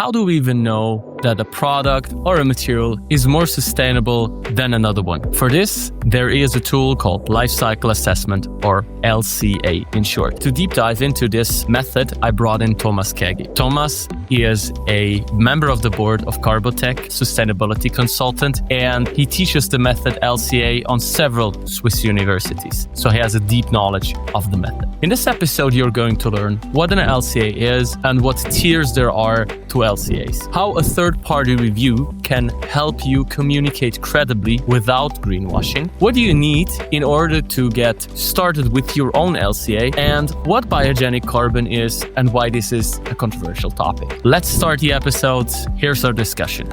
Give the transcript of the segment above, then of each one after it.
how do we even know that a product or a material is more sustainable than another one? For this, there is a tool called lifecycle assessment, or LCA in short. To deep dive into this method, I brought in Kägi. Thomas is a member of the board of Carbotech, sustainability consultant, and he teaches the method LCA on several Swiss universities. So he has a deep knowledge of the method. In this episode, you're going to learn what an LCA is and what tiers there are to LCAs. How a third-party review can help you communicate credibly without greenwashing. What do you need in order to get started with your own LCA, and what biogenic carbon is and why this is a controversial topic. Let's start the episode. Here's our discussion.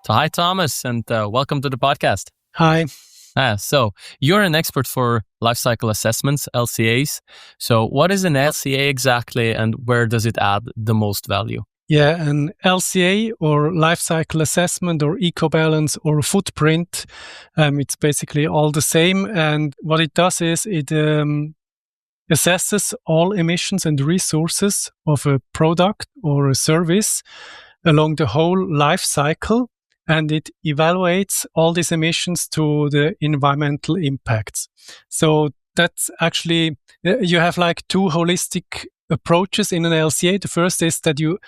So hi, Thomas, and welcome to the podcast. Hi. So you're an expert for lifecycle assessments, LCAs. So what is an LCA exactly, and where does it add the most value? Yeah, an LCA or lifecycle assessment or eco-balance or footprint, it's basically all the same. And what it does is it assesses all emissions and resources of a product or a service along the whole life cycle. And it evaluates all these emissions to the environmental impacts. So that's actually, you have like two holistic approaches in an LCA. The first is that you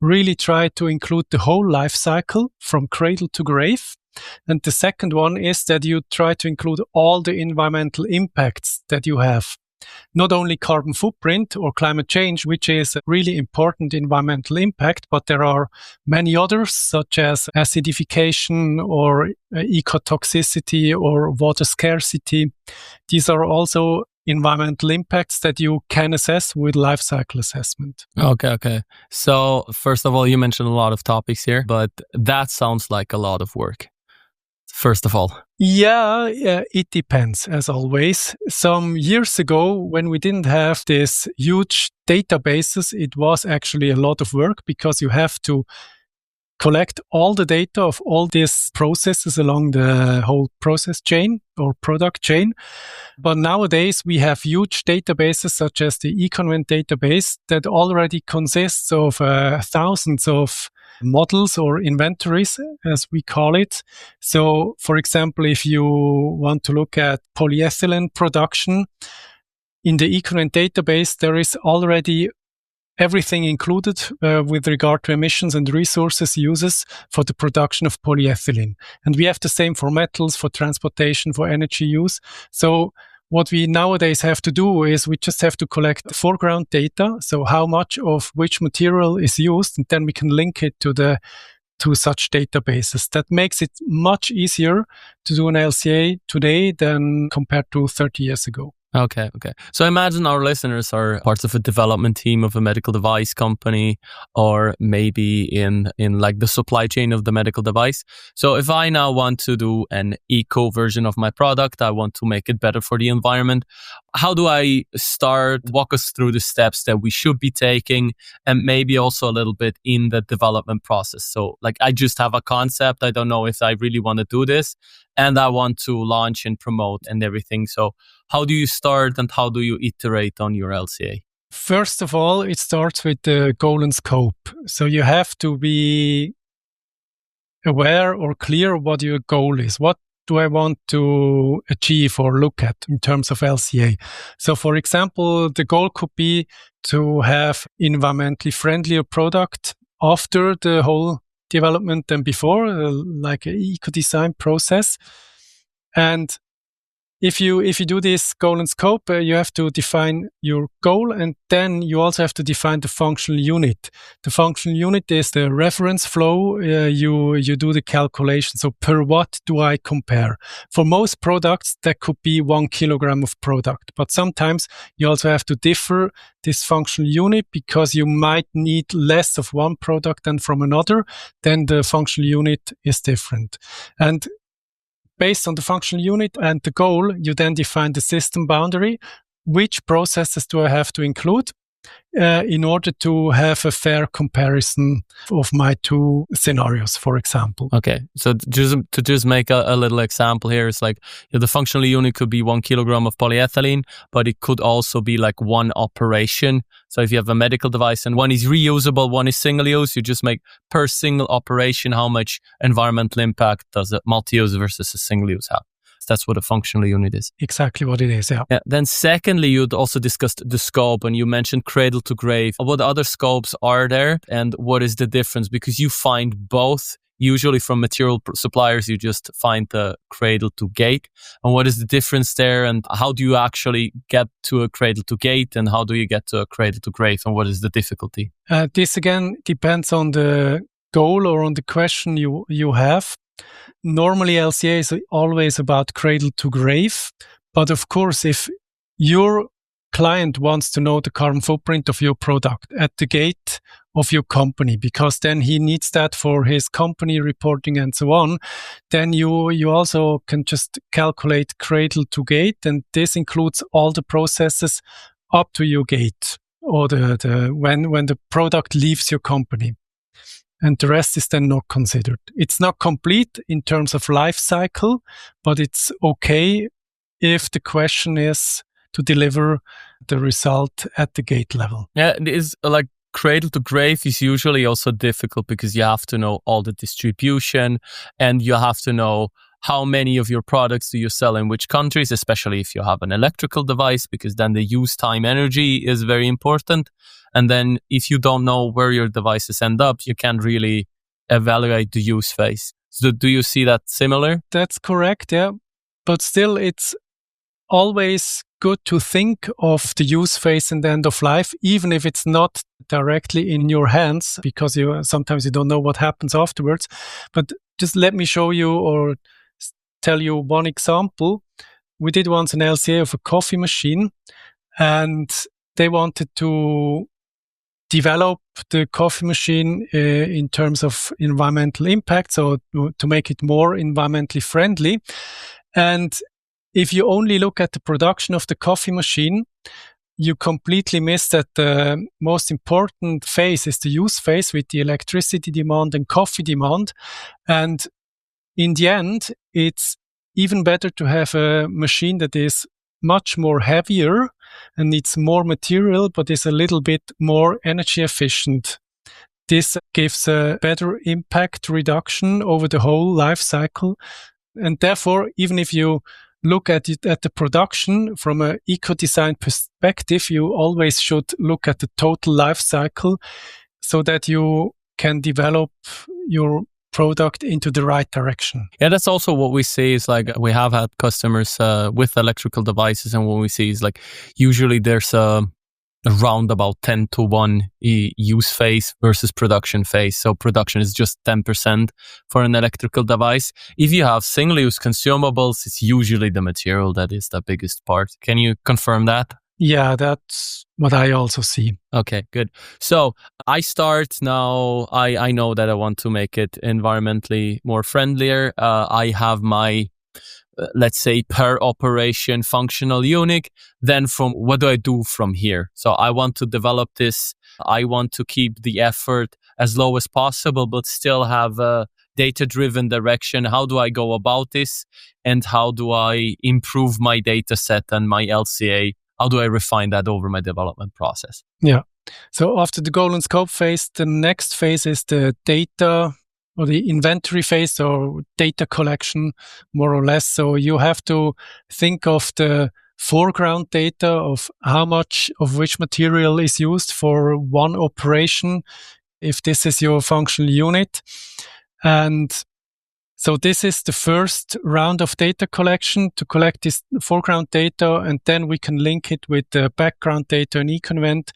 really try to include the whole life cycle from cradle to grave. And the second one is that you try to include all the environmental impacts that you have. Not only carbon footprint or climate change, which is a really important environmental impact, but there are many others, such as acidification or ecotoxicity or water scarcity. These are also environmental impacts that you can assess with life cycle assessment. Okay. So first of all, you mentioned a lot of topics here, but that sounds like a lot of work. First of all. Yeah, it depends, as always. Some years ago, when we didn't have this huge databases, it was actually a lot of work because you have to collect all the data of all these processes along the whole process chain or product chain. But nowadays, we have huge databases such as the eConvent database that already consists of thousands of models or inventories, as we call it. So, for example, if you want to look at polyethylene production, in the eConvent database, there is already everything included with regard to emissions and resources uses for the production of polyethylene. And we have the same for metals, for transportation, for energy use. So what we nowadays have to do is we just have to collect foreground data. So how much of which material is used, and then we can link it to such databases. That makes it much easier to do an LCA today than compared to 30 years ago. Okay. So imagine our listeners are parts of a development team of a medical device company, or maybe in like the supply chain of the medical device. So if I now want to do an eco version of my product, I want to make it better for the environment. How do I start? Walk us through the steps that we should be taking, and maybe also a little bit in the development process. So like I just have a concept. I don't know if I really want to do this, and I want to launch and promote and everything. So how do you start and how do you iterate on your LCA? First of all, it starts with the goal and scope. So you have to be aware or clear what your goal is. What do I want to achieve or look at in terms of LCA? So for example, the goal could be to have environmentally friendlier product after the whole development than before, like an eco-design process. And if you do this goal and scope, you have to define your goal, and then you also have to define the functional unit. The functional unit is the reference flow. You do the calculation. So per what do I compare? For most products, that could be 1 kilogram of product. But sometimes you also have to differ this functional unit because you might need less of one product than from another. Then the functional unit is different. And based on the functional unit and the goal, you then define the system boundary. Which processes do I have to include? in order to have a fair comparison of my two scenarios, for example. Okay, so just make a little example here, it's like the functional unit could be 1 kilogram of polyethylene, but it could also be like one operation. So if you have a medical device and one is reusable, one is single use, you just make per single operation how much environmental impact does a multi-use versus a single use have. That's what a functional unit is. Exactly what it is, yeah. Then secondly, you'd also discussed the scope and you mentioned cradle to grave. What other scopes are there and what is the difference? Because you find both, usually from material suppliers, you just find the cradle to gate. And what is the difference there and how do you actually get to a cradle to gate and how do you get to a cradle to grave and what is the difficulty? This again depends on the goal or on the question you have. Normally, LCA is always about cradle to grave. But of course, if your client wants to know the carbon footprint of your product at the gate of your company, because then he needs that for his company reporting and so on, then you also can just calculate cradle to gate. And this includes all the processes up to your gate or when the product leaves your company. And the rest is then not considered. It's not complete in terms of life cycle, but it's okay if the question is to deliver the result at the gate level. Yeah, it is like cradle to grave is usually also difficult because you have to know all the distribution and you have to know how many of your products do you sell in which countries, especially if you have an electrical device, because then the use time energy is very important. And then if you don't know where your devices end up, you can't really evaluate the use phase. So do you see that similar? That's correct, yeah. But still, it's always good to think of the use phase and the end of life, even if it's not directly in your hands, because sometimes you don't know what happens afterwards. But just let me show you or tell you one example. We did once an LCA of a coffee machine, and they wanted to develop the coffee machine in terms of environmental impact, so to make it more environmentally friendly. And if you only look at the production of the coffee machine, you completely miss that the most important phase is the use phase with the electricity demand and coffee demand. And in the end, it's even better to have a machine that is much more heavier and needs more material, but is a little bit more energy efficient. This gives a better impact reduction over the whole life cycle. And therefore, even if you look at it at the production from an eco-design perspective, you always should look at the total life cycle so that you can develop your product into the right direction. Yeah, that's also what we see is like we have had customers with electrical devices, and what we see is like usually there's around about 10-1 use phase versus production phase. So production is just 10% for an electrical device. If you have single-use consumables, it's usually the material that is the biggest part. Can you confirm that? Yeah, that's what I also see. Okay, good. So I start now, I know that I want to make it environmentally more friendlier. I have my, let's say, per operation functional unit. Then from what do I do from here? So I want to develop this. I want to keep the effort as low as possible, but still have a data-driven direction. How do I go about this? And how do I improve my data set and my LCA? How do I refine that over my development process? Yeah. So after the goal and scope phase, the next phase is the data or the inventory phase or data collection, more or less. So you have to think of the foreground data of how much of which material is used for one operation, if this is your functional unit. And so this is the first round of data collection to collect this foreground data, and then we can link it with the background data in eConvent.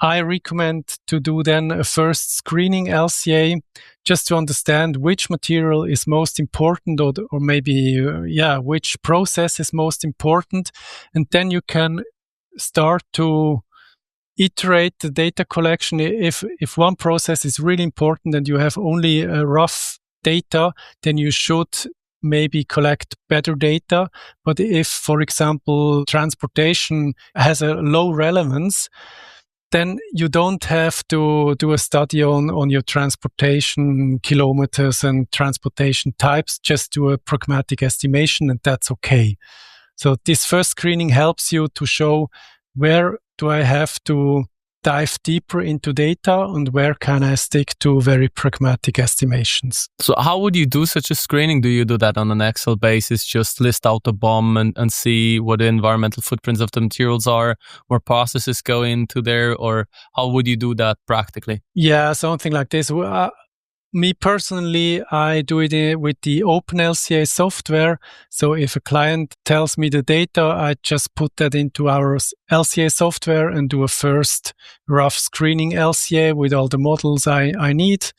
I recommend to do then a first screening LCA just to understand which material is most important or maybe, which process is most important. And then you can start to iterate the data collection. If one process is really important and you have only a rough data, then you should maybe collect better data. But if, for example, transportation has a low relevance, then you don't have to do a study on your transportation kilometers and transportation types. Just do a pragmatic estimation, and that's okay. So this first screening helps you to show where do I have to dive deeper into data and where can I stick to very pragmatic estimations. So how would you do such a screening? Do you do that on an Excel basis, just list out the BOM and see what the environmental footprints of the materials are, or processes go into there, or how would you do that practically? Yeah, something like this. Me personally, I do it with the open LCA software. So if a client tells me the data, I just put that into our LCA software and do a first rough screening LCA with all the models I need.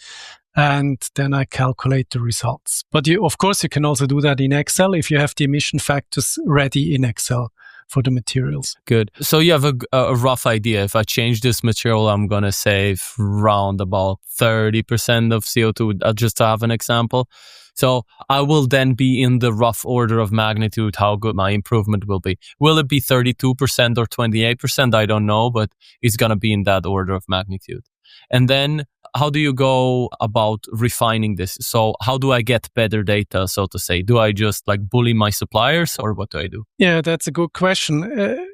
And then I calculate the results. But of course, you can also do that in Excel if you have the emission factors ready in Excel for the materials. Good. So you have a rough idea. If I change this material, I'm going to save round about 30% of CO2, just to have an example. So I will then be in the rough order of magnitude how good my improvement will be. Will it be 32% or 28%? I don't know, but it's going to be in that order of magnitude. And then how do you go about refining this? So how do I get better data, so to say? Do I just bully my suppliers, or what do I do? Yeah, that's a good question.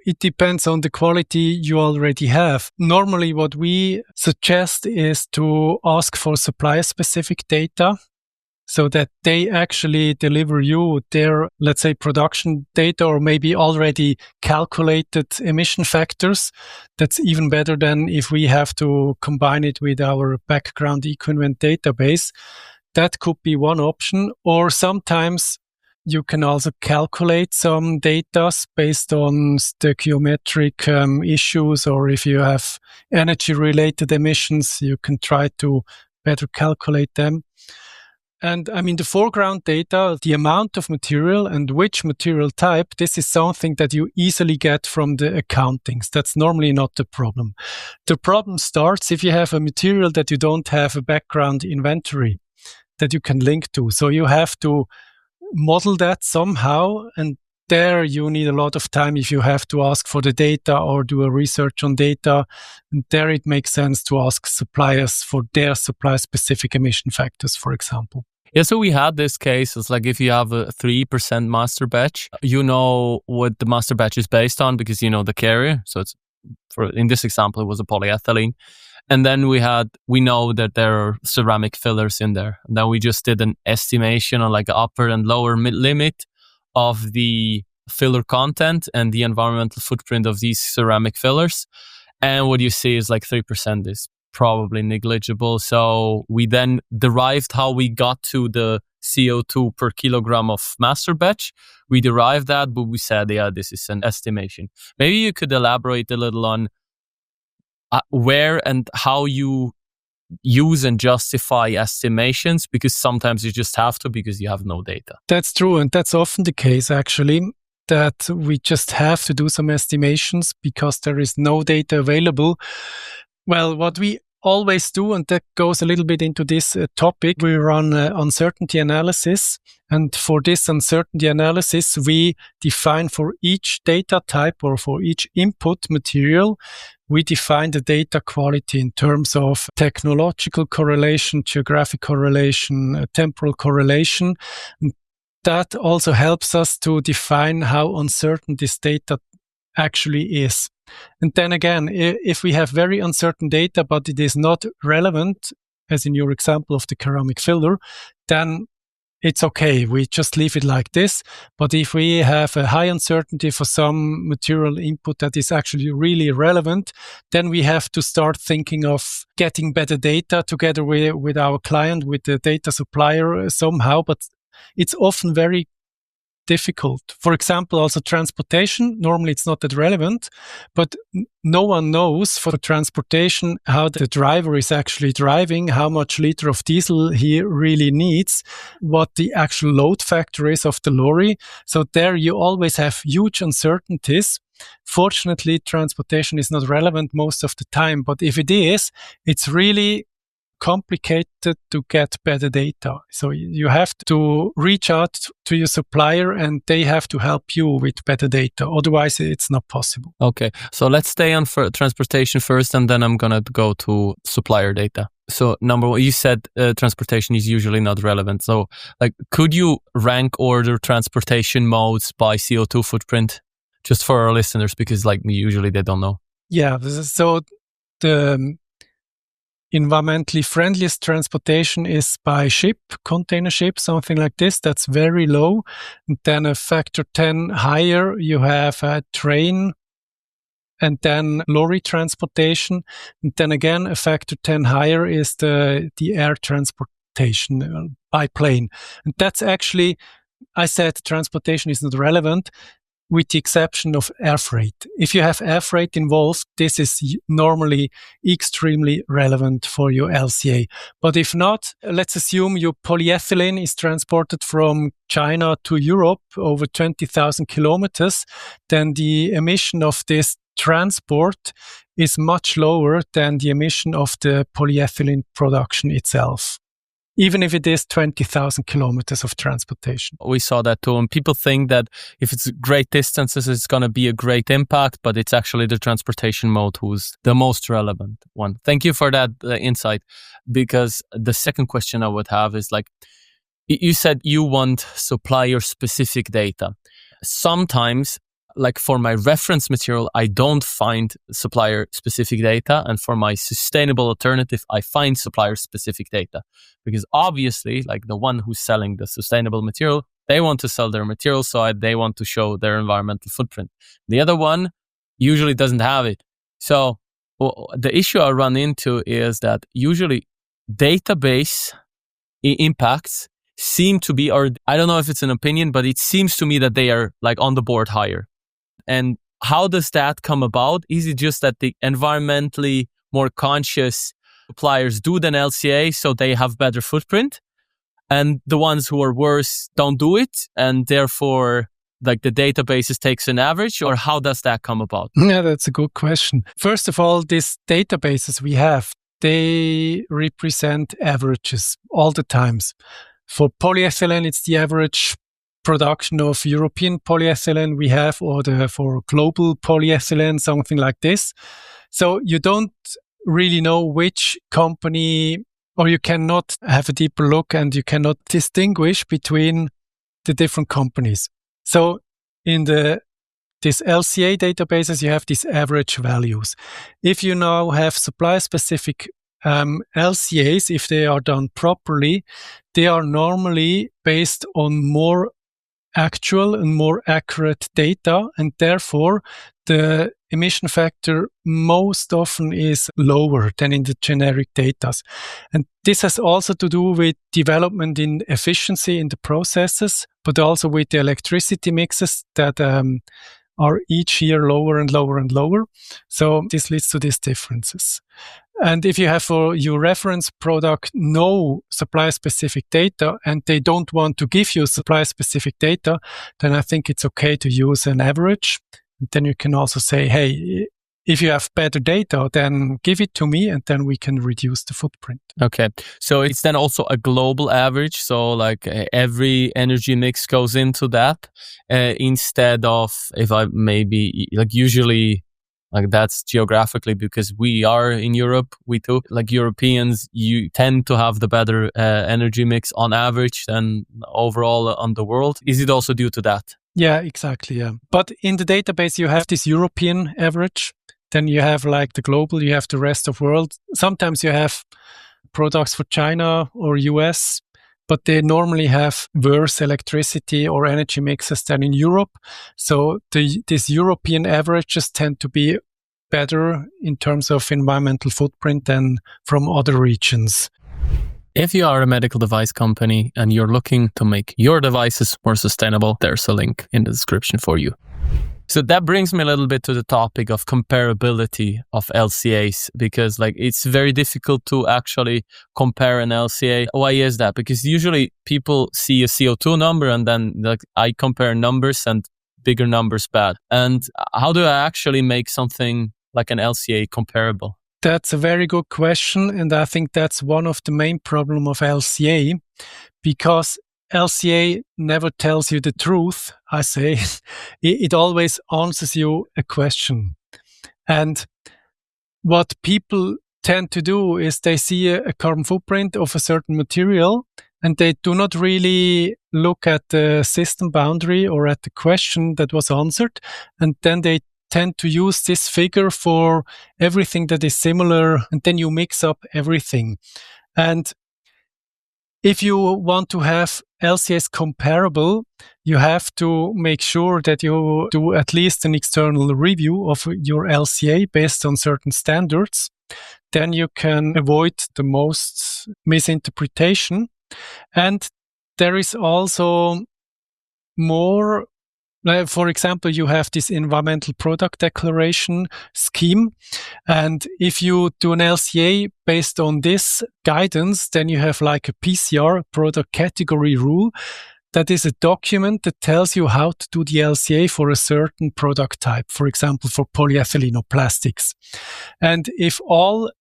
It depends on the quality you already have. Normally, what we suggest is to ask for supplier-specific data, so that they actually deliver you their, let's say, production data or maybe already calculated emission factors. That's even better than if we have to combine it with our background eco-invent database. That could be one option. Or sometimes you can also calculate some data based on stoichiometric issues, or if you have energy-related emissions, you can try to better calculate them. And I mean, the foreground data, the amount of material and which material type, this is something that you easily get from the accountings. That's normally not the problem. The problem starts if you have a material that you don't have a background inventory that you can link to. So you have to model that somehow, and there you need a lot of time if you have to ask for the data or do a research on data. And there it makes sense to ask suppliers for their supply-specific emission factors, for example. Yeah, so we had this case. It's like if you have a 3% master batch, you know what the master batch is based on because you know the carrier. So it's in this example, it was a polyethylene. And then we know that there are ceramic fillers in there. And then we just did an estimation on an upper and lower limit of the filler content and the environmental footprint of these ceramic fillers. And what you see is 3% is probably negligible. So we then derived how we got to the CO2 per kilogram of master batch. We derived that, but we said, yeah, this is an estimation. Maybe you could elaborate a little on where and how you use and justify estimations, because sometimes you just have to because you have no data. That's true. And that's often the case, actually, that we just have to do some estimations because there is no data available. Well, what we always do, and that goes a little bit into this topic, we run uncertainty analysis. And for this uncertainty analysis, we define for each data type or for each input material, we define the data quality in terms of technological correlation, geographic correlation, temporal correlation. And that also helps us to define how uncertain this data actually is. And then again, if we have very uncertain data, but it is not relevant, as in your example of the ceramic filler, then it's okay. We just leave it like this. But if we have a high uncertainty for some material input that is actually really relevant, then we have to start thinking of getting better data together with our client, with the data supplier somehow. But it's often very difficult. For example, also transportation. Normally it's not that relevant, but no one knows for transportation how the driver is actually driving, how much liter of diesel he really needs, what the actual load factor is of the lorry. So there you always have huge uncertainties. Fortunately, transportation is not relevant most of the time, but if it is, it's really complicated to get better data. So you have to reach out to your supplier and they have to help you with better data. Otherwise, it's not possible. Okay, so let's stay on for transportation first, and then I'm going to go to supplier data. So number one, you said transportation is usually not relevant. So like, could you rank order transportation modes by CO2 footprint? Just for our listeners, because like usually they don't know. Yeah, so the environmentally friendliest transportation is by ship, container ship, something like this. That's very low. And then a factor 10 higher, you have a train, and then lorry transportation. And then again, a factor 10 higher is the air transportation by plane. And that's actually, I said transportation is not relevant, with the exception of air freight. If you have air freight involved, this is normally extremely relevant for your LCA. But if not, let's assume your polyethylene is transported from China to Europe over 20,000 kilometers, then the emission of this transport is much lower than the emission of the polyethylene production itself, even if it is 20,000 kilometers of transportation. We saw that too. And people think that if it's great distances, it's going to be a great impact, but it's actually the transportation mode who's the most relevant one. Thank you for that insight, because the second question I would have is like, you said you want supplier-specific data. Sometimes, like for my reference material, I don't find supplier-specific data. And for my sustainable alternative, I find supplier-specific data. Because obviously, like the one who's selling the sustainable material, they want to sell their material, so they want to show their environmental footprint. The other one usually doesn't have it. So the issue I run into is that usually database impacts seem to be, or I don't know if it's an opinion, but it seems to me that they are like on the board higher. And how does that come about? Is it just that the environmentally more conscious suppliers do than LCA, so they have better footprint, and the ones who are worse don't do it, and therefore like the databases takes an average? Or how does that come about? Yeah, that's a good question. First of all, these databases we have, they represent averages all the times. For polyethylene, it's the average production of European polyethylene we have, or for global polyethylene, something like this. So you don't really know which company, or you cannot have a deeper look and you cannot distinguish between the different companies. So in these LCA databases, you have these average values. If you now have supplier-specific LCAs, if they are done properly, they are normally based on more actual and more accurate data, and therefore the emission factor most often is lower than in the generic data. And this has also to do with development in efficiency in the processes, but also with the electricity mixes that are each year lower and lower and lower. So this leads to these differences. And if you have for your reference product no supplier-specific data, and they don't want to give you supplier-specific data, then I think it's okay to use an average. And then you can also say, hey, if you have better data, then give it to me, and then we can reduce the footprint. Okay. So it's then also a global average. So like every energy mix goes into that instead of, if I maybe like usually, like that's geographically because we are in Europe, we too. Like Europeans, you tend to have the better energy mix on average than overall on the world. Is it also due to that? Yeah, exactly. Yeah. But in the database, you have this European average. Then you have like the global, you have the rest of world. Sometimes you have products for China or US, but they normally have worse electricity or energy mixes than in Europe. So these European averages tend to be better in terms of environmental footprint than from other regions. If you are a medical device company and you're looking to make your devices more sustainable, there's a link in the description for you. So that brings me a little bit to the topic of comparability of LCAs, because like it's very difficult to actually compare an LCA. Why is that? Because usually people see a CO2 number and then like I compare numbers and bigger numbers bad. And how do I actually make something like an LCA comparable? That's a very good question. And I think that's one of the main problems of LCA, because LCA never tells you the truth, I say. It always answers you a question. And what people tend to do is they see a carbon footprint of a certain material, and they do not really look at the system boundary or at the question that was answered. And then they tend to use this figure for everything that is similar, and then you mix up everything. And if you want to have LCAs comparable, you have to make sure that you do at least an external review of your LCA based on certain standards. Then you can avoid the most misinterpretation. And there is also more. For example, you have this environmental product declaration scheme. And if you do an LCA based on this guidance, then you have like a PCR, product category rule. That is a document that tells you how to do the LCA for a certain product type, for example, for polyethylene or plastics. And if all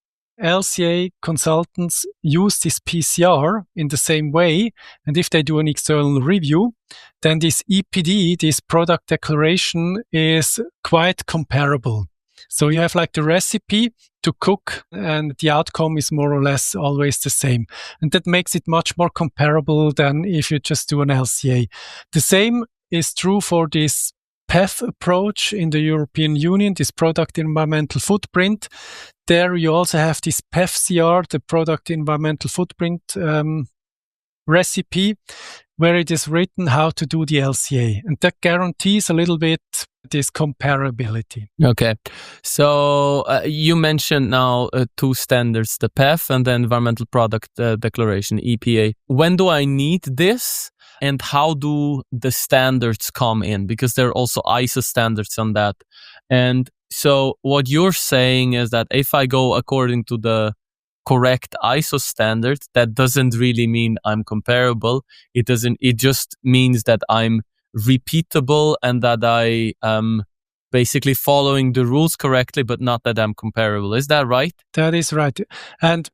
LCA consultants use this PCR in the same way, and if they do an external review, then this EPD, this product declaration, is quite comparable. So you have like the recipe to cook, and the outcome is more or less always the same. And that makes it much more comparable than if you just do an LCA. The same is true for this PEF approach in the European Union, this product environmental footprint. There you also have this PEF-CR, the product environmental footprint recipe, where it is written how to do the LCA. And that guarantees a little bit this comparability. Okay. So you mentioned now two standards, the PEF and the Environmental Product Declaration, EPA. When do I need this? And how do the standards come in? Because there are also ISO standards on that. And so what you're saying is that if I go according to the correct ISO standard, that doesn't really mean I'm comparable. It just means that I'm repeatable and that I am basically following the rules correctly, but not that I'm comparable. Is that right? That is right. And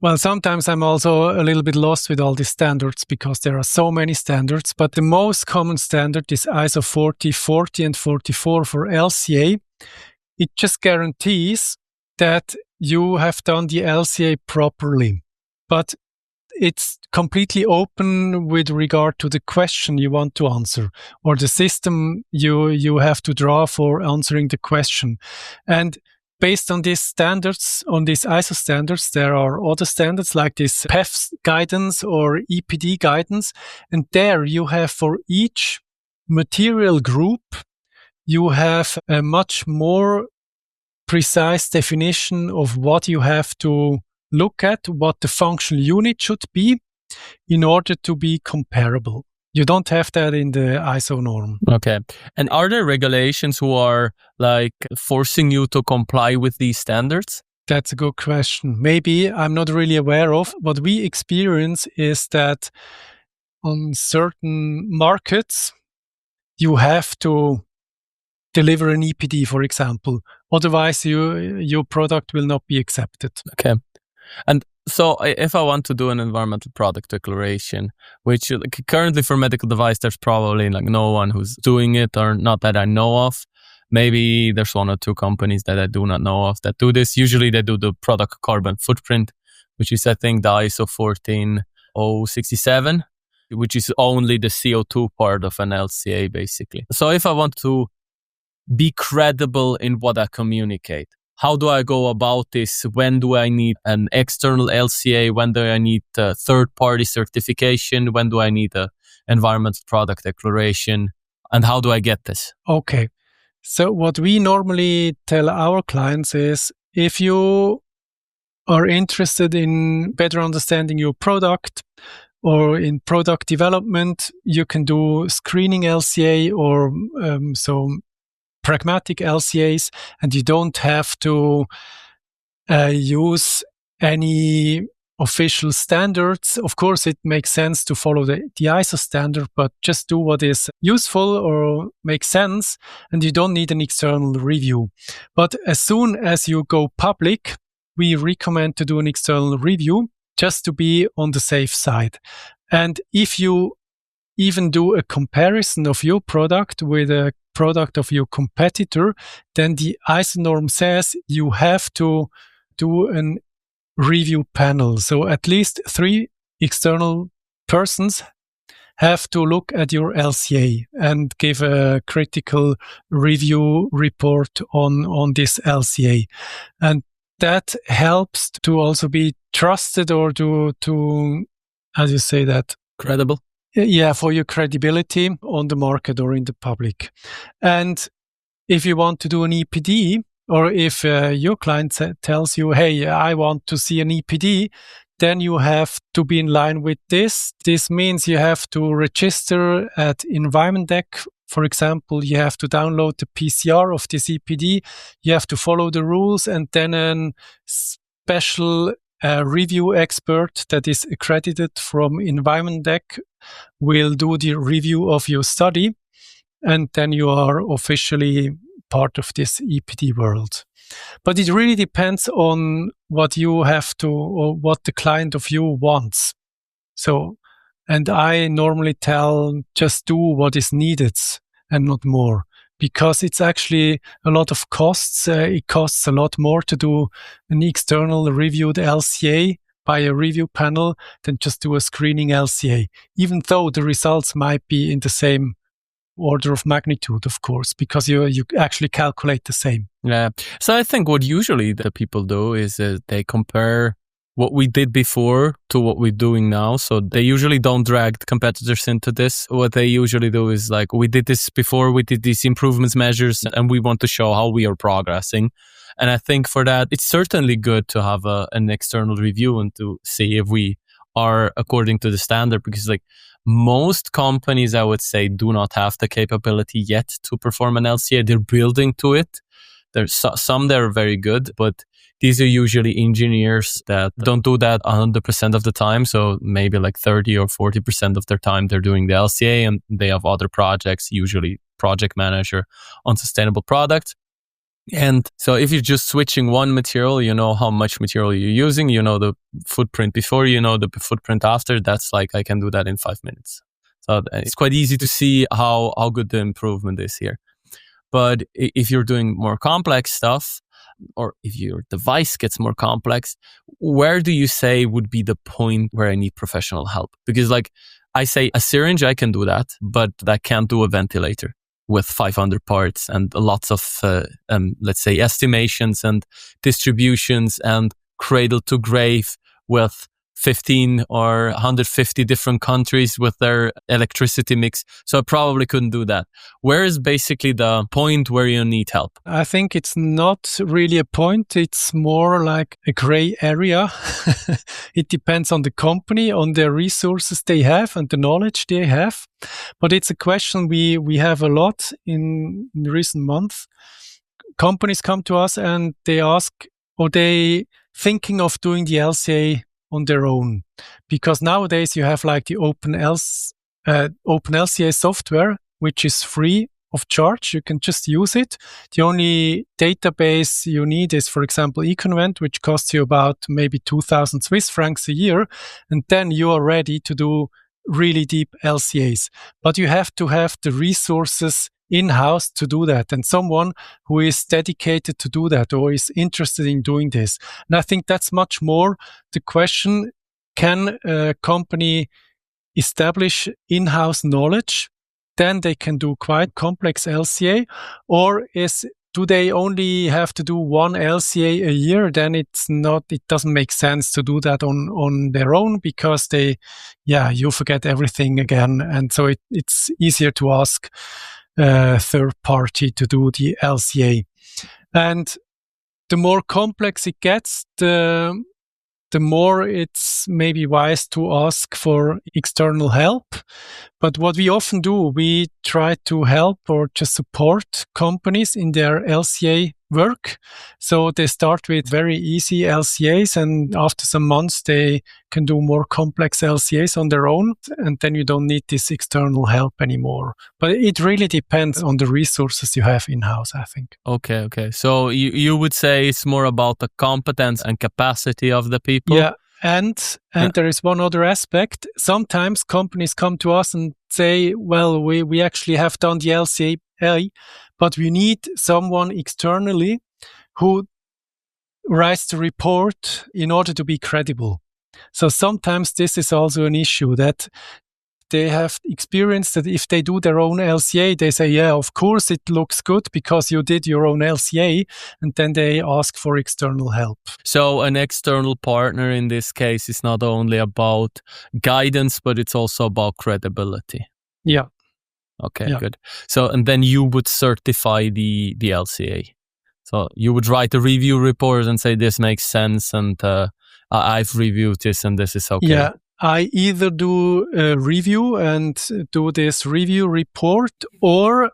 well, sometimes I'm also a little bit lost with all these standards because there are so many standards, but the most common standard is ISO 40, 40 and 44 for LCA. It just guarantees that you have done the LCA properly, but it's completely open with regard to the question you want to answer or the system you have to draw for answering the question. And based on these standards, on these ISO standards, there are other standards like this PEF guidance or EPD guidance. And there you have for each material group, you have a much more precise definition of what you have to look at, what the functional unit should be in order to be comparable. You don't have that in the ISO norm. Okay. And are there regulations who are like forcing you to comply with these standards? That's a good question. Maybe I'm not really aware of. What we experience is that on certain markets, you have to deliver an EPD, for example. Otherwise, your product will not be accepted. Okay. And so if I want to do an environmental product declaration, which currently for medical device, there's probably like no one who's doing it, or not that I know of. Maybe there's one or two companies that I do not know of that do this. Usually they do the product carbon footprint, which is, I think, the ISO 14067, which is only the CO2 part of an LCA, basically. So if I want to be credible in what I communicate, how do I go about this? When do I need an external LCA? When do I need a third-party certification? When do I need an environmental product declaration? And how do I get this? Okay. So what we normally tell our clients is, if you are interested in better understanding your product or in product development, you can do screening LCA or pragmatic LCAs, and you don't have to use any official standards. Of course, it makes sense to follow the ISO standard, but just do what is useful or makes sense, and you don't need an external review. But as soon as you go public, we recommend to do an external review just to be on the safe side. And if you even do a comparison of your product with a product of your competitor, then the ISO norm says you have to do an review panel. So at least 3 external persons have to look at your LCA and give a critical review report on this LCA. And that helps to also be trusted or to how do you say that? Credible. Yeah, for your credibility on the market or in the public. And if you want to do an EPD, or if your client tells you, hey, I want to see an EPD, then you have to be in line with this. This means you have to register at Environment Deck. For example, you have to download the PCR of this EPD. You have to follow the rules, and then a special review expert that is accredited from Environment Deck will do the review of your study, and then you are officially part of this EPD world. But it really depends on what you have to, or what the client of you wants. So, and I normally tell, just do what is needed and not more, because it's actually a lot of costs. It costs a lot more to do an external reviewed LCA by a review panel than just do a screening LCA, even though the results might be in the same order of magnitude, of course, because you actually calculate the same. Yeah. So I think what usually the people do is they compare what we did before to what we're doing now. So they usually don't drag competitors into this. What they usually do is like, we did this before, we did these improvements measures, and we want to show how we are progressing. And I think for that, it's certainly good to have an external review and to see if we are according to the standard, because like most companies, I would say, do not have the capability yet to perform an LCA. They're building to it. There's some that are very good, but these are usually engineers that don't do that 100% of the time. So maybe like 30 or 40% of their time, they're doing the LCA, and they have other projects, usually project manager on sustainable products. And so if you're just switching one material, you know how much material you're using, you know the footprint before, you know the footprint after. That's like, I can do that in 5 minutes. So it's quite easy to see how good the improvement is here. But if you're doing more complex stuff, or if your device gets more complex, where do you say would be the point where I need professional help? Because like I say, a syringe, I can do that, but I can't do a ventilator with 500 parts and lots of, let's say, estimations and distributions and cradle to grave with 15 or 150 different countries with their electricity mix. So I probably couldn't do that. Where is basically the point where you need help? I think it's not really a point. It's more like a gray area. It depends on the company, on their resources they have and the knowledge they have. But it's a question we have a lot in recent months. Companies come to us and they ask, are they thinking of doing the LCA on their own? Because nowadays you have like the Open LCA software, which is free of charge. You can just use it. The only database you need is, for example, eConvent, which costs you about maybe 2,000 Swiss francs a year. And then you are ready to do really deep LCAs. But you have to have the resources in-house to do that, and someone who is dedicated to do that or is interested in doing this. And I think that's much more the question: can a company establish in-house knowledge? Then they can do quite complex LCA, or do they only have to do one LCA a year? Then it doesn't make sense to do that on their own, because you forget everything again. And so it's easier to ask third party to do the LCA. And the more complex it gets, the more it's maybe wise to ask for external help. But what we often do, we try to help or to support companies in their LCA work. So they start with very easy LCAs, and after some months they can do more complex LCAs on their own, and then you don't need this external help anymore. But it really depends on the resources you have in-house, I think. Okay. So you would say it's more about the competence and capacity of the people? Yeah. And there is one other aspect. Sometimes companies come to us and say, well, we actually have done the LCA, but we need someone externally who writes the report in order to be credible. So sometimes this is also an issue, that they have experienced that if they do their own LCA, they say, yeah, of course it looks good because you did your own LCA, and then they ask for external help. So an external partner in this case is not only about guidance, but it's also about credibility. Yeah. Okay, good. So, and then you would certify the LCA. So you would write a review report and say, this makes sense, and I've reviewed this and this is okay. Yeah. I either do a review and do this review report, or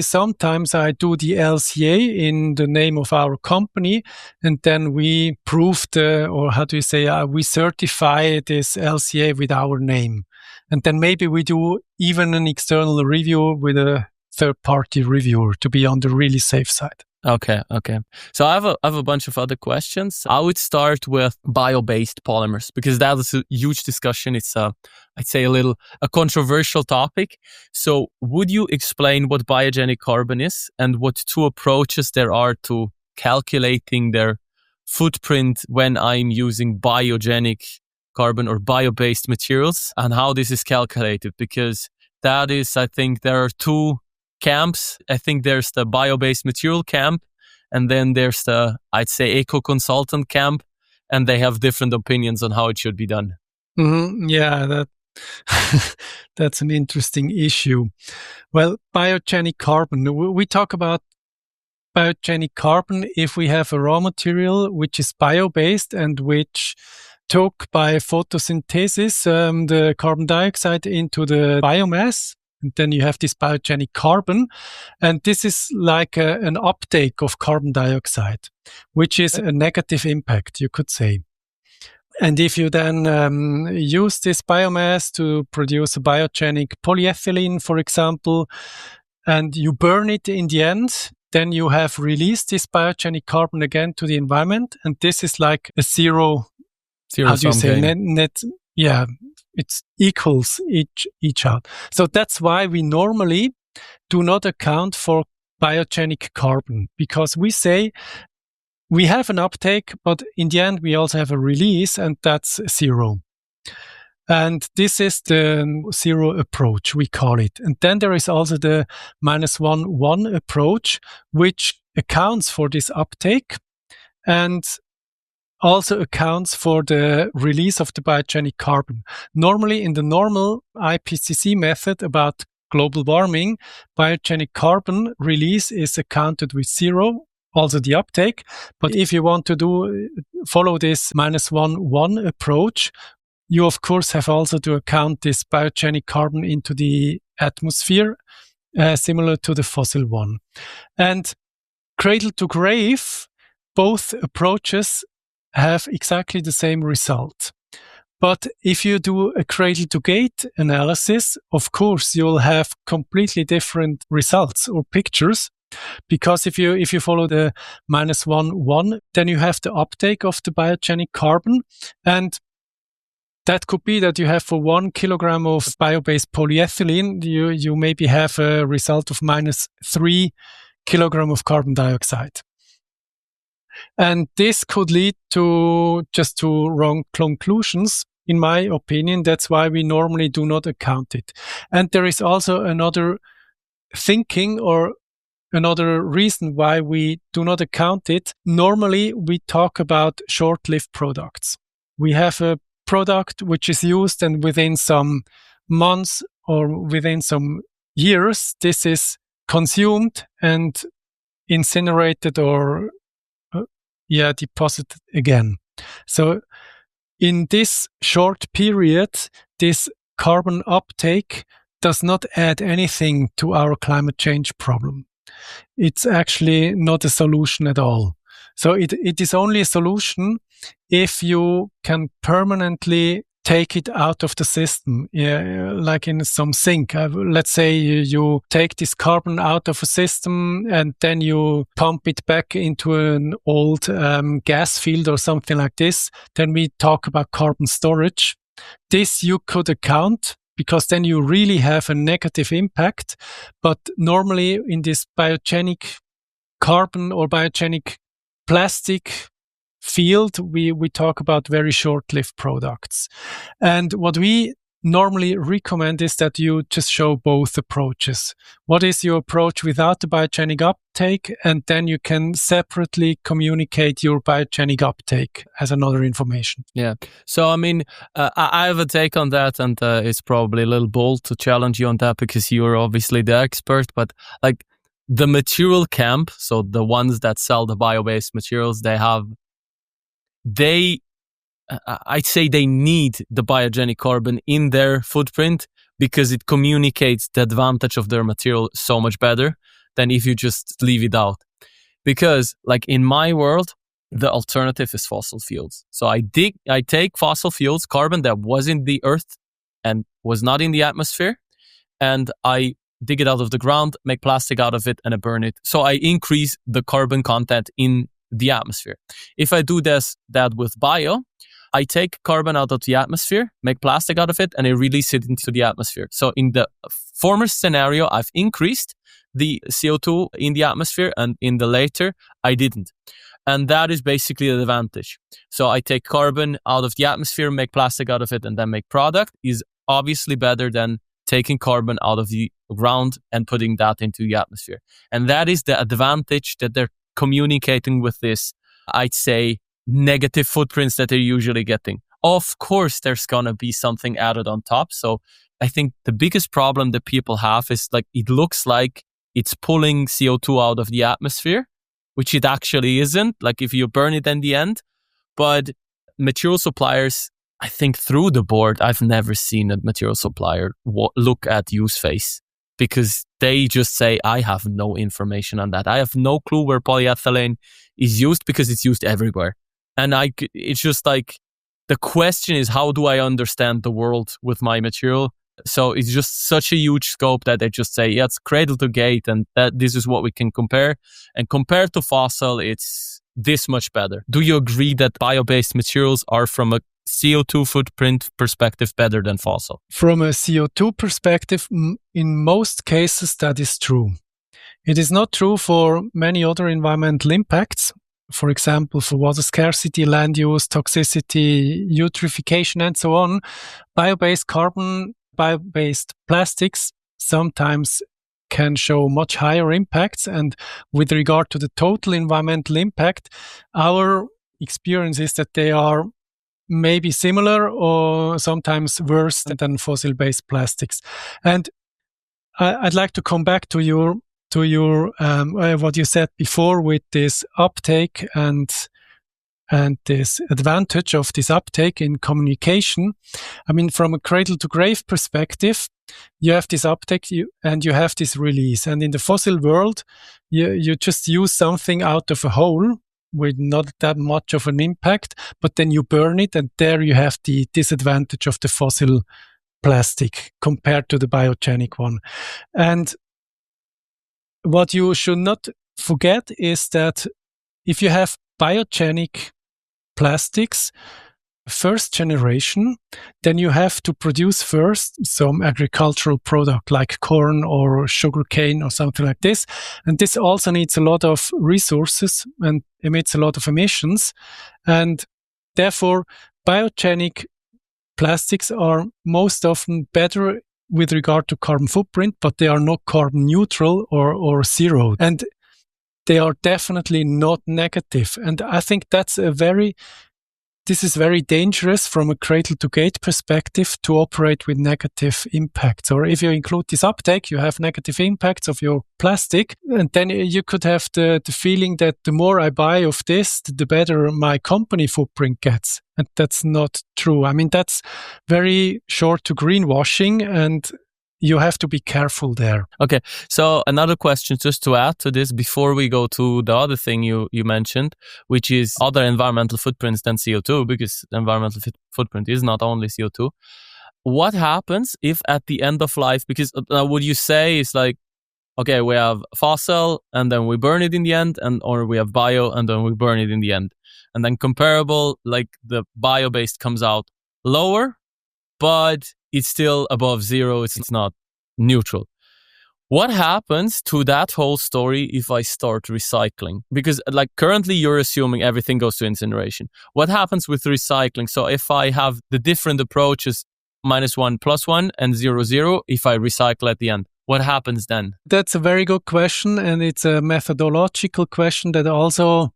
sometimes I do the LCA in the name of our company, and then we prove we certify this LCA with our name. And then maybe we do even an external review with a third-party reviewer to be on the really safe side. Okay. So I have a bunch of other questions. I would start with bio-based polymers, because that is a huge discussion. It's I'd say a controversial topic. So would you explain what biogenic carbon is and what two approaches there are to calculating their footprint when I'm using biogenic carbon or bio-based materials, and how this is calculated? Because that is, I think there are two camps. I think there's the bio-based material camp, and then there's the, I'd say, eco-consultant camp, and they have different opinions on how it should be done. Mm-hmm. Yeah, that's an interesting issue. Well, biogenic carbon, we talk about biogenic carbon if we have a raw material which is bio-based and which took by photosynthesis the carbon dioxide into the biomass. And then you have this biogenic carbon. And this is like an uptake of carbon dioxide, which is a negative impact, you could say. And if you then use this biomass to produce a biogenic polyethylene, for example, and you burn it in the end, then you have released this biogenic carbon again to the environment. And this is like a zero how do you say, net? Yeah, it equals each out. So that's why we normally do not account for biogenic carbon, because we say we have an uptake, but in the end we also have a release, and that's zero. And this is the zero approach, we call it. And then there is also the -1,1 approach, which accounts for this uptake and also accounts for the release of the biogenic carbon. Normally, in the normal IPCC method about global warming, biogenic carbon release is accounted with zero, also the uptake. But if you want to follow this -1,1 approach, you of course have also to account this biogenic carbon into the atmosphere, similar to the fossil one. And cradle to grave, both approaches have exactly the same result. But if you do a cradle to gate analysis, of course, you'll have completely different results or pictures. Because if you follow the -1,1, then you have the uptake of the biogenic carbon. And that could be that you have for 1 kilogram of bio-based polyethylene, you maybe have a result of -3 kilogram of carbon dioxide. And this could lead to wrong conclusions, in my opinion. That's why we normally do not account it. And there is also another thinking or another reason why we do not account it. Normally, we talk about short-lived products. We have a product which is used, and within some months or within some years, this is consumed and incinerated or deposited again. So in this short period, this carbon uptake does not add anything to our climate change problem. it's actually not a solution at all. So it is only a solution if you can permanently take it out of the system, like in some sink. Let's say you take this carbon out of a system and then you pump it back into an old gas field or something like this. Then we talk about carbon storage. This you could account, because then you really have a negative impact. But normally in this biogenic carbon or biogenic plastic field, we talk about very short-lived products. And what we normally recommend is that you just show both approaches. What is your approach without the biogenic uptake? And then you can separately communicate your biogenic uptake as another information. Yeah. So, I mean, I have a take on that, and it's probably a little bold to challenge you on that because you're obviously the expert, but like the material camp, so the ones that sell the bio-based materials, I'd say they need the biogenic carbon in their footprint because it communicates the advantage of their material so much better than if you just leave it out. Because like in my world, the alternative is fossil fuels. So I take fossil fuels, carbon that was in the earth and was not in the atmosphere, and I dig it out of the ground, make plastic out of it, and I burn it. So I increase the carbon content in the atmosphere. If I do that with bio, I take carbon out of the atmosphere, make plastic out of it, and I release it into the atmosphere. So in the former scenario, I've increased the CO2 in the atmosphere, and in the later, I didn't. And that is basically the advantage. So I take carbon out of the atmosphere, make plastic out of it, and then make product is obviously better than taking carbon out of the ground and putting that into the atmosphere. And that is the advantage that they're communicating with this, I'd say, negative footprints that they're usually getting. Of course, there's going to be something added on top. So I think the biggest problem that people have is like it looks like it's pulling CO2 out of the atmosphere, which it actually isn't, like if you burn it in the end. But material suppliers, I think through the board, I've never seen a material supplier look at use phase because they just say, I have no information on that. I have no clue where polyethylene is used because it's used everywhere. And it's just like, the question is, how do I understand the world with my material? So it's just such a huge scope that they just say, yeah, it's cradle to gate and that this is what we can compare. And compared to fossil, it's this much better. Do you agree that bio-based materials are from a CO2 footprint perspective better than fossil? From a CO2 perspective, in most cases, that is true. It is not true for many other environmental impacts. For example, for water scarcity, land use, toxicity, eutrophication, and so on. Bio-based carbon, bio-based plastics sometimes can show much higher impacts. And with regard to the total environmental impact, our experience is that they are maybe similar or sometimes worse than fossil-based plastics. And I'd like to come back to your what you said before with this uptake and this advantage of this uptake in communication. I mean, from a cradle to grave perspective, you have this uptake and you have this release. And in the fossil world, you just use something out of a hole with not that much of an impact, but then you burn it, and there you have the disadvantage of the fossil plastic compared to the biogenic one. And what you should not forget is that if you have biogenic plastics, first generation, then you have to produce first some agricultural product like corn or sugarcane or something like this. And this also needs a lot of resources and emits a lot of emissions. And therefore, biogenic plastics are most often better with regard to carbon footprint, but they are not carbon neutral or zero. And they are definitely not negative. And I think this is very dangerous from a cradle to gate perspective to operate with negative impacts. Or if you include this uptake, you have negative impacts of your plastic. And then you could have the feeling that the more I buy of this, the better my company footprint gets. And that's not true. I mean, that's very short to greenwashing. And you have to be careful there. Okay, so another question just to add to this before we go to the other thing you mentioned, which is other environmental footprints than CO2, because the environmental footprint is not only CO2. What happens if at the end of life, because what you say is like, okay, we have fossil and then we burn it in the end, or we have bio and then we burn it in the end. And then comparable, like the bio-based comes out lower, but it's still above zero. It's not neutral. What happens to that whole story if I start recycling? Because like currently you're assuming everything goes to incineration. What happens with recycling? So if I have the different approaches, -1, +1 and 0, 0, if I recycle at the end, what happens then? That's a very good question, and it's a methodological question that also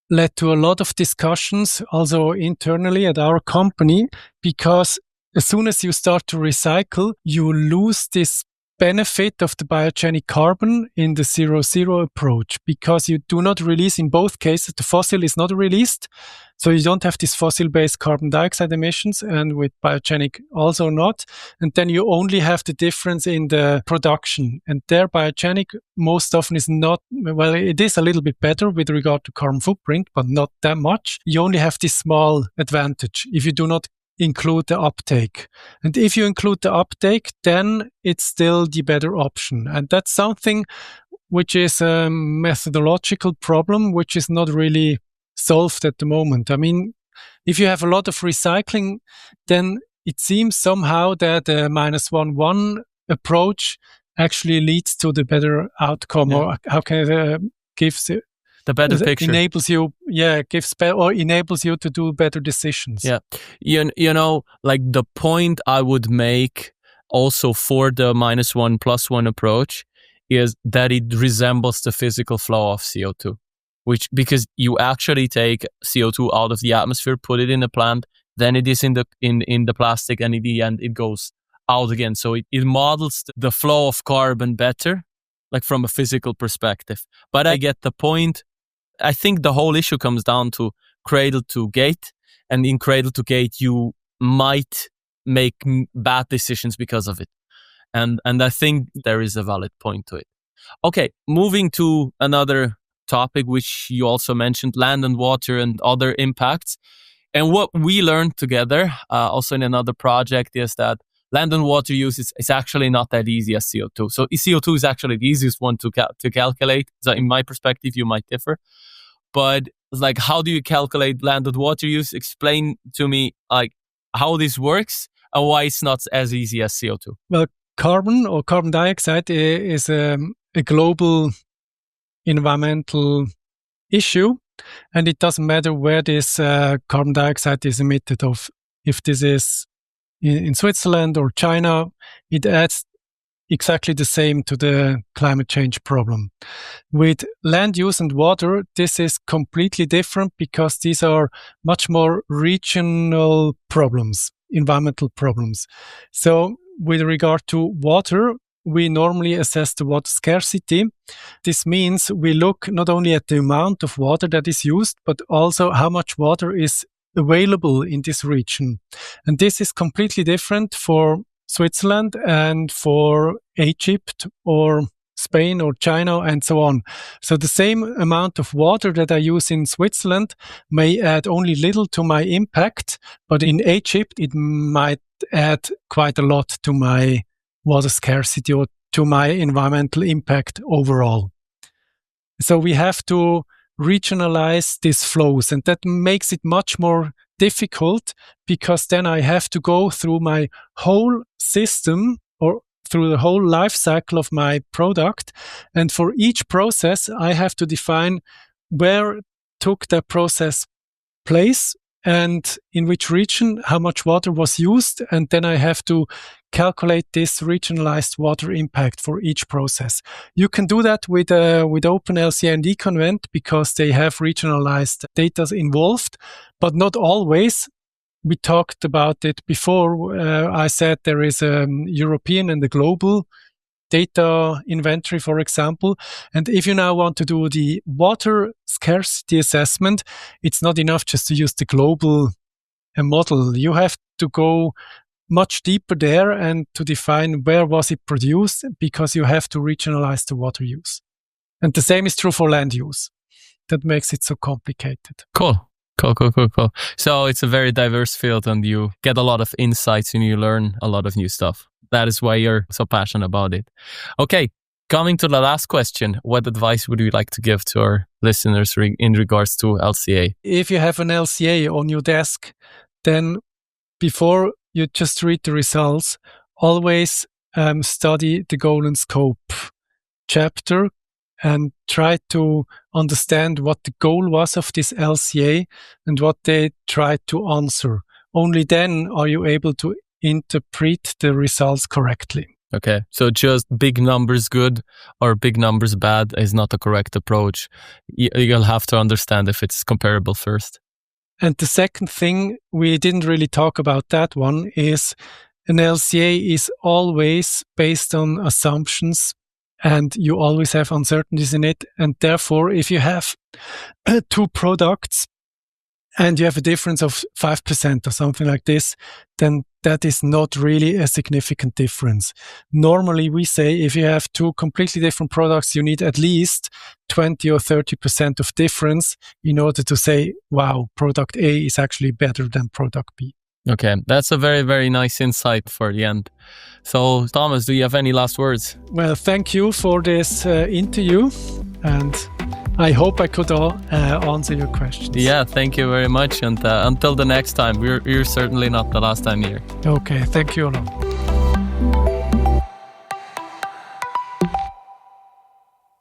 led to a lot of discussions also internally at our company, because as soon as you start to recycle, you lose this benefit of the biogenic carbon in the 0-0 approach, because you do not release, in both cases, the fossil is not released. So you don't have these fossil-based carbon dioxide emissions, and with biogenic also not. And then you only have the difference in the production. And there biogenic most often is not, well, it is a little bit better with regard to carbon footprint, but not that much. You only have this small advantage if you do not include the uptake. And if you include the uptake, then it's still the better option. And that's something which is a methodological problem, which is not really solved at the moment. I mean, if you have a lot of recycling, then it seems somehow that the -1-1 approach actually leads to the better outcome. Yeah. Or how can it gives the better picture, enables you, enables you to do better decisions. Yeah, you know, like the point I would make also for the -1 +1 approach is that it resembles the physical flow of CO2, because you actually take CO2 out of the atmosphere, put it in a plant, then it is in the plastic, and in the end it goes out again. So it models the flow of carbon better, like from a physical perspective. But I get the point. I think the whole issue comes down to cradle to gate, and in cradle to gate you might make bad decisions because of it, and I think there is a valid point to it. Okay, moving to another topic which you also mentioned, land and water and other impacts. And what we learned together, also in another project, is that land and water use is actually not that easy as CO2. So CO2 is actually the easiest one to calculate. So in my perspective, you might differ. But like, how do you calculate land and water use? Explain to me like how this works and why it's not as easy as CO2. Well, carbon or carbon dioxide is a global environmental issue, and it doesn't matter where this carbon dioxide is emitted of. If this is in Switzerland or China, it adds exactly the same to the climate change problem. With land use and water, this is completely different, because these are much more regional problems, environmental problems. So with regard to water, we normally assess the water scarcity. This means we look not only at the amount of water that is used, but also how much water is available in this region. And this is completely different for Switzerland and for Egypt or Spain or China and so on. So the same amount of water that I use in Switzerland may add only little to my impact, but in Egypt it might add quite a lot to my water scarcity or to my environmental impact overall. So we have to regionalize these flows, and that makes it much more difficult, because then I have to go through my whole system or through the whole life cycle of my product. And for each process, I have to define where took that process place and in which region, how much water was used. And then I have to calculate this regionalized water impact for each process. You can do that with OpenLCA and eConvent, because they have regionalized data involved, but not always. We talked about it before. I said there is a European and a global data inventory, for example. And if you now want to do the water scarcity assessment, it's not enough just to use the global model. You have to go much deeper there and to define where was it produced, because you have to regionalize the water use. And the same is true for land use. That makes it so complicated. Cool. So it's a very diverse field and you get a lot of insights and you learn a lot of new stuff. That is why you're so passionate about it. Okay, coming to the last question, what advice would you like to give to our listeners in regards to LCA? If you have an LCA on your desk, then before you just read the results, always study the goal and scope chapter and try to understand what the goal was of this LCA and what they tried to answer. Only then are you able to interpret the results correctly. Okay, so just big numbers good or big numbers bad is not the correct approach. You'll have to understand if it's comparable first. And the second thing, we didn't really talk about that one, is an LCA is always based on assumptions and you always have uncertainties in it. And therefore, if you have two products and you have a difference of 5% or something like this, then that is not really a significant difference. Normally, we say if you have two completely different products, you need at least 20 or 30% of difference in order to say, wow, product A is actually better than product B. Okay, that's a very, very nice insight for the end. So, Thomas, do you have any last words? Well, thank you for this interview, and I hope I could answer your questions. Yeah, thank you very much. And until the next time, you're certainly not the last time here. Okay, thank you a lot.